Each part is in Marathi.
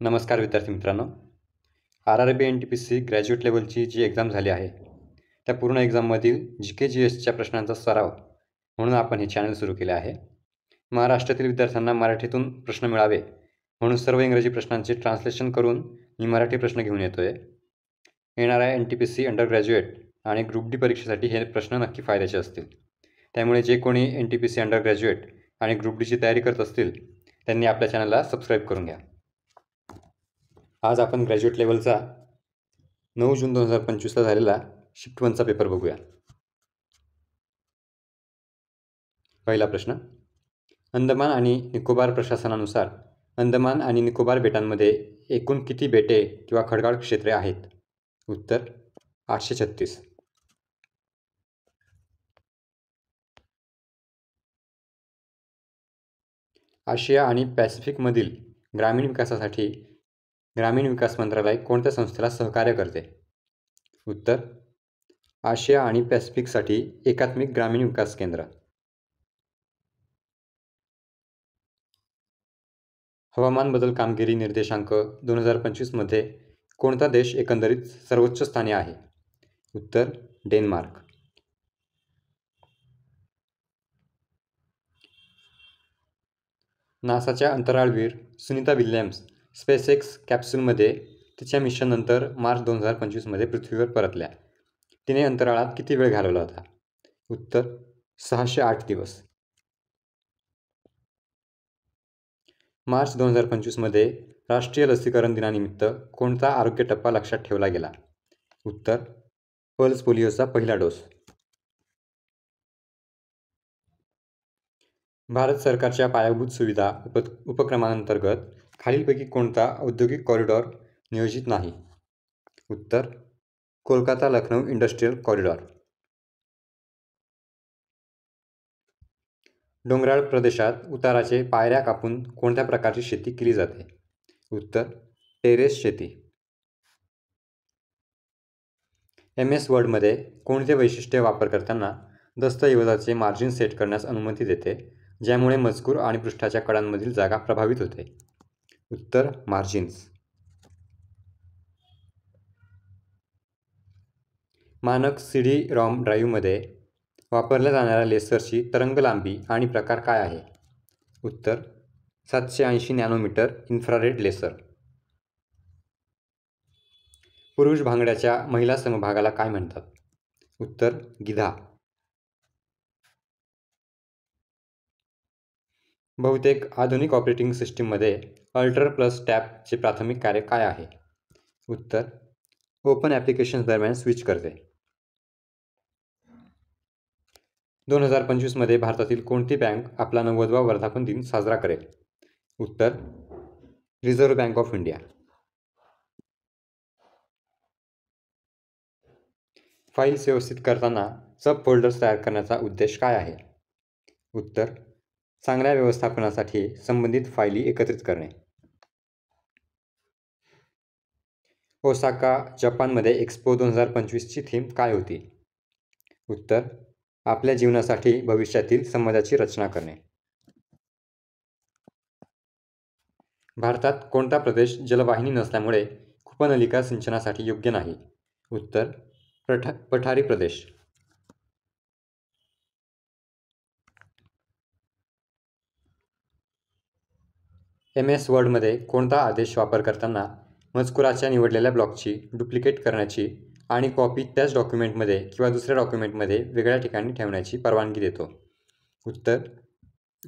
नमस्कार विद्यार्थी मित्रांनो. RRB NTPC ग्रॅज्युएट लेवलची जी एक्झाम झाली आहे त्या पूर्ण एक्झाममधील GK-GSच्या प्रश्नांचा सराव म्हणून आपण हे चॅनल सुरू केले आहे. महाराष्ट्रातील विद्यार्थ्यांना मराठीतून प्रश्न मिळावे म्हणून सर्व इंग्रजी प्रश्नांचे ट्रान्सलेशन करून मी मराठी प्रश्न घेऊन येतो आहे. येणाऱ्या NTPC अंडर ग्रॅज्युएट आणि ग्रुप डी परीक्षेसाठी हे प्रश्न नक्की फायद्याचे असतील. त्यामुळे जे कोणी NTPC अंडर ग्रॅज्युएट आणि ग्रुप डीची तयारी करत असतील त्यांनी आपल्या चॅनलला सबस्क्राईब करून घ्या. आज आपण ग्रॅज्युएट लेवलचा 9 जून 2025ला झालेला शिफ्ट 1चा पेपर बघूया. पहिला प्रश्न. अंदमान आणि निकोबार प्रशासनानुसार अंदमान आणि निकोबार बेटांमध्ये एकूण किती बेटे किंवा खडकाळ क्षेत्रे आहेत? उत्तर 836. आशिया आणि पॅसिफिकमधील ग्रामीण विकासासाठी ग्रामीण विकास मंत्रालय कोणत्या संस्थेला सहकार्य करते? उत्तर आशिया आणि पॅसिफिकसाठी एकात्मिक ग्रामीण विकास केंद्र. हवामान बदल कामगिरी निर्देशांक 2025 मध्ये कोणता देश एकंदरीत सर्वोच्च स्थानी आहे? उत्तर डेन्मार्क. नासाच्या अंतराळवीर सुनीता विल्यम्स स्पेसएक्स कॅप्सूलमध्ये तिच्या मिशननंतर मार्च 2025 पृथ्वीवर परतल्या. तिने अंतराळात किती वेळ घालवला होता? उत्तर 608 दिवस. मार्च 2025 राष्ट्रीय लसीकरण दिनानिमित्त कोणता आरोग्य टप्पा लक्षात ठेवला गेला? उत्तर पल्स पोलिओचा पहिला डोस. भारत सरकारच्या पायाभूत सुविधा उपक्रमांतर्गत खालीलपैकी कोणता औद्योगिक कॉरिडॉर नियोजित नाही? उत्तर कोलकाता लखनौ इंडस्ट्रियल कॉरिडॉर. डोंगराळ प्रदेशात उताराचे पायऱ्या कापून कोणत्या प्रकारची शेती केली जाते? उत्तर टेरेस शेती. MS वर्डमध्ये कोणते वैशिष्ट्य वापरकर्त्यांना दस्तऐवजाचे मार्जिन सेट करण्यास अनुमती देते ज्यामुळे मजकूर आणि पृष्ठाच्या कडांमधील जागा प्रभावित होते? उत्तर मार्जिन्स. मानक CD-ROM ड्राईव्हमध्ये वापरल्या जाणाऱ्या लेसरची तरंगलांबी आणि प्रकार काय आहे? उत्तर 780 नॅनोमीटर इन्फ्रारेड लेसर. पुरुष भांगड्याच्या महिला समभागाला काय म्हणतात? उत्तर गिधा. बहुतेक आधुनिक ऑपरेटिंग सिस्टीममध्ये अल्टर प्लस टॅबचे प्राथमिक कार्य काय आहे? उत्तर ओपन ॲप्लिकेशन्स दरम्यान स्विच करते. 2025 भारतातील कोणती बँक आपला 90वा वर्धापन दिन साजरा करेल? उत्तर reserve bank of India. Files व्यवस्थित करताना सब फोल्डर्स तयार करण्याचा उद्देश काय आहे? उत्तर चांगल्या व्यवस्थापनासाठी संबंधित फायली एकत्रित करणे. ओसाका जपानमध्ये एक्स्पो 2025ची थीम काय होती? उत्तर आपल्या जीवनासाठी भविष्यातील समाजाची रचना करणे. भारतात कोणता प्रदेश जलवाहिनी नसल्यामुळे कूपनलिका सिंचनासाठी योग्य नाही? उत्तर पठारी प्रदेश. MS वर्डमध्ये कोणता आदेश वापरकर्त्यांना मजकुराच्या निवडलेल्या ब्लॉकची डुप्लिकेट करण्याची आणि कॉपी त्याच डॉक्युमेंटमध्ये किंवा दुसऱ्या डॉक्युमेंटमध्ये वेगळ्या ठिकाणी ठेवण्याची परवानगी देतो? उत्तर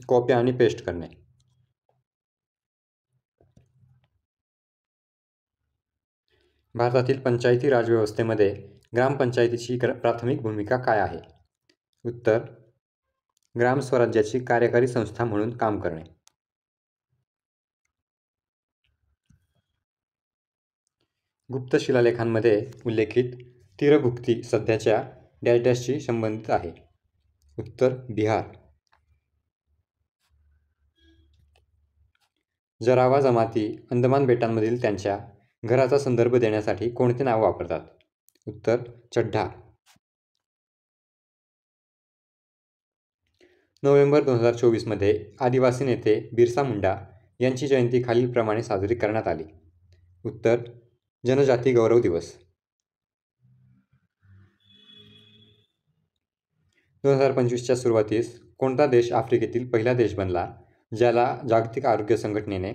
कॉपी आणि पेस्ट करणे. भारतातील पंचायती राज व्यवस्थेमध्ये ग्रामपंचायतीची प्राथमिक भूमिका काय आहे? उत्तर ग्राम स्वराज्याची कार्यकारी संस्था म्हणून काम करणे. गुप्त शिलालेखांमध्ये उल्लेखित तीरभुक्ती सध्याच्या डॅश डॅशशी संबंधित आहे? उत्तर बिहार. जरावा जमाती अंदमान बेटांमधील त्यांच्या घराचा संदर्भ देण्यासाठी कोणते नाव वापरतात? उत्तर चड्ढा. नोव्हेंबर 2024 आदिवासी नेते बिरसा मुंडा यांची जयंती खालीलप्रमाणे साजरी करण्यात आली. उत्तर जनजाती गौरव दिवस. 2025च्या सुरुवातीस कोणता देश आफ्रिकेतील पहिला देश बनला ज्याला जागतिक आरोग्य संघटनेने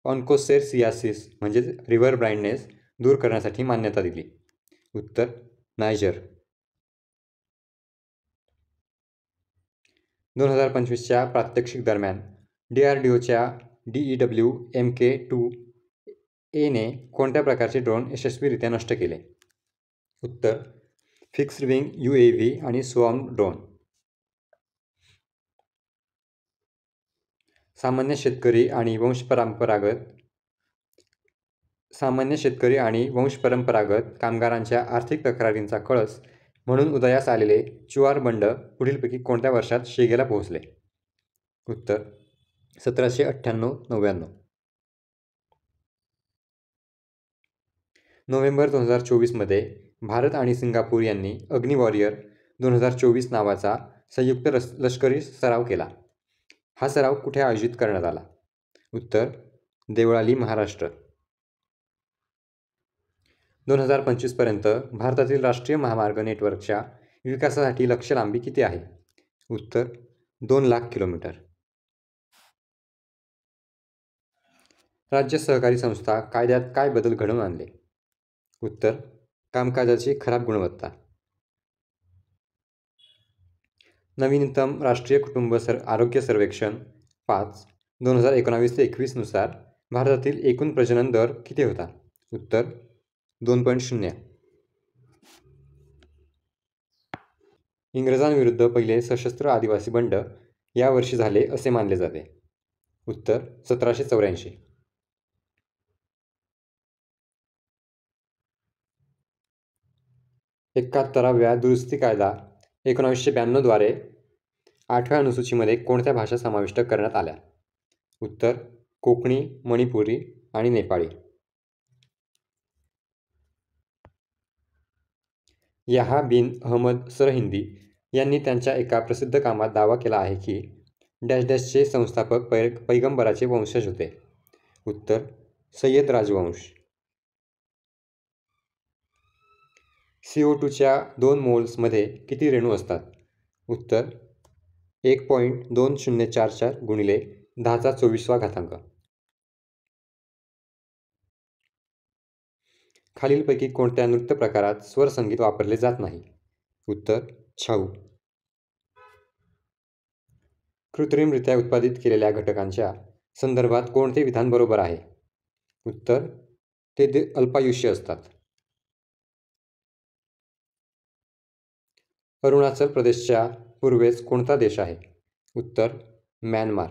ऑन्कोसेरसियासिस म्हणजेच रिव्हर ब्लाइंडनेस दूर करण्यासाठी मान्यता दिली? उत्तर नायजर. 2025च्या प्रात्यक्षिक दरम्यान DRDOच्या DEW-MK2A ने कोणत्या प्रकारचे ड्रोन यशस्वीरित्या नष्ट केले? उत्तर फिक्स्ड विंग UAV आणि स्वॉर्म ड्रोन. सामान्य शेतकरी आणि वंशपरंपरागत कामगारांच्या आर्थिक तक्रारींचा कळस म्हणून उदयास आलेले चुआर बंड पुढीलपैकी कोणत्या वर्षात शेगेला पोहोचले? उत्तर 1798-99. नोव्हेंबर 2024मध्ये भारत आणि सिंगापूर यांनी अग्नी वॉरियर 2024 नावाचा संयुक्त लष्करी सराव केला. हा सराव कुठे आयोजित करण्यात आला? उत्तर देवळाली, महाराष्ट्र. 2025पर्यंत भारतातील राष्ट्रीय महामार्ग नेटवर्कच्या विकासासाठी लक्ष्य लांबी किती आहे? उत्तर 2 लाख किलोमीटर. राज्य सहकारी संस्था कायद्यात काय बदल घडवून आणले? उत्तर कामकाजाची खराब गुणवत्ता. नवीनतम राष्ट्रीय कुटुंब आरोग्य सर्वेक्षण 5 2019-21 नुसार भारतातील एकूण प्रजनन दर किती होता? उत्तर 2.0. इंग्रजांविरुद्ध पहिले सशस्त्र आदिवासी बंड या वर्षी झाले असे मानले जाते. उत्तर 1784. 71व्या दुरुस्ती कायदा 1992 द्वारे 8व्या अनुसूचीमध्ये कोणत्या भाषा समाविष्ट करण्यात आल्या? उत्तर कोकणी, मणिपुरी आणि नेपाळी. याहा बिन अहमद सरहिंदी यांनी त्यांच्या एका प्रसिद्ध कामात दावा केला आहे की डॅशचे संस्थापक पैगंबराचे वंशज होते. उत्तर सय्यद राजवंश. CO2च्या 2 मोल्समध्ये किती रेणू असतात? उत्तर 1.2044 गुणिले 1024. खालीलपैकी कोणत्या नृत्य प्रकारात स्वर संगीत वापरले जात नाही? उत्तर छाऊ. कृत्रिमरित्या उत्पादित केलेल्या घटकांच्या संदर्भात कोणते विधान बरोबर आहे? उत्तर ते अल्पायुष्य असतात. अरुणाचल प्रदेशच्या पूर्वेस कोणता देश आहे? उत्तर म्यानमार.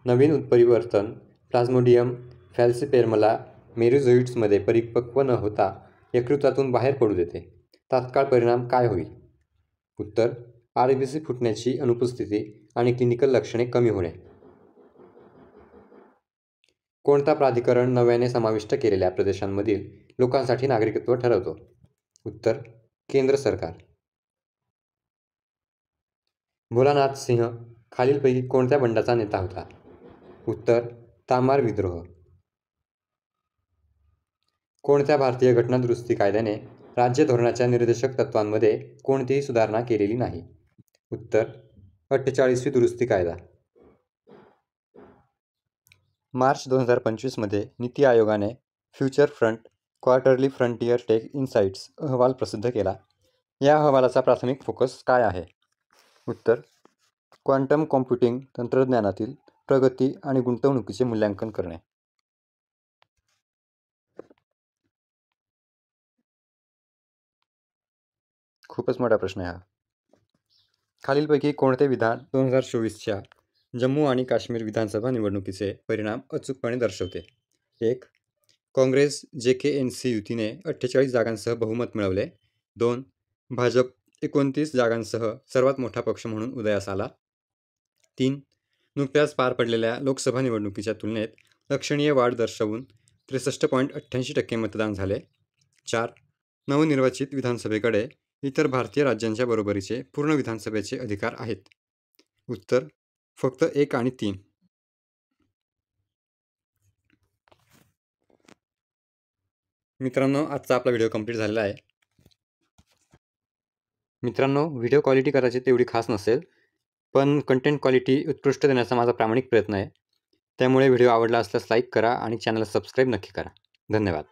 नवीन उत्परिवर्तन प्लाझ्मोडियम फॅल्सिपेरमला मेरोझोइट्समध्ये परिपक्व न होता यकृतातून बाहेर पडू देते. तात्काळ परिणाम काय होईल? उत्तर RBC फुटण्याची अनुपस्थिती आणि क्लिनिकल लक्षणे कमी होणे. कोणता प्राधिकरण नव्याने समाविष्ट केलेल्या प्रदेशांमधील लोकांसाठी नागरिकत्व ठरवतो? उत्तर केंद्र सरकार. भोलानाथ सिंह खालीलपैकी कोणत्या बंडाचा नेता होता? उत्तर तामार विद्रोह. कोणत्या भारतीय घटनादुरुस्ती कायद्याने राज्य धोरणाच्या निर्देशक तत्त्वांमध्ये कोणतीही सुधारणा केलेली नाही? उत्तर 48वी दुरुस्ती कायदा. मार्च 2025मध्ये नीती आयोगाने future front quarterly frontier tech insights अहवाल प्रसिद्ध केला. या अहवालाचा प्राथमिक फोकस काय आहे? उत्तर क्वांटम कॉम्प्युटिंग तंत्रज्ञानातील प्रगती आणि गुंतवणुकीचे मूल्यांकन करणे. खूपच मोठा प्रश्न आहे हा. खालीलपैकी कोणते विधान 2024च्या जम्मू आणि काश्मीर विधानसभा निवडणुकीचे परिणाम अचूकपणे दर्शवते? 1. काँग्रेस JKNC युतीने 48 जागांसह बहुमत मिळवले. 2. भाजप 29 जागांसह सर्वात मोठा पक्ष म्हणून उदयास आला. 3. नुकत्याच पार पडलेल्या लोकसभा निवडणुकीच्या तुलनेत लक्षणीय वाढ दर्शवून 63.88% मतदान झाले. 4. नवनिर्वाचित विधानसभेकडे इतर भारतीय राज्यांच्या बरोबरीचे पूर्ण विधानसभेचे अधिकार आहेत? उत्तर फक्त 1 आणि 3. मित्रांनो, आजचा आपला व्हिडिओ कंप्लीट झालेला आहे. मित्रांनो, व्हिडिओ क्वालिटी करायची तेवढी खास नसेल, पण कंटेंट क्वालिटी उत्कृष्ट देण्याचा माझा प्रामाणिक प्रयत्न आहे. त्यामुळे व्हिडिओ आवडला असल्यास लाईक करा आणि चॅनलला सबस्क्राईब नक्की करा. धन्यवाद.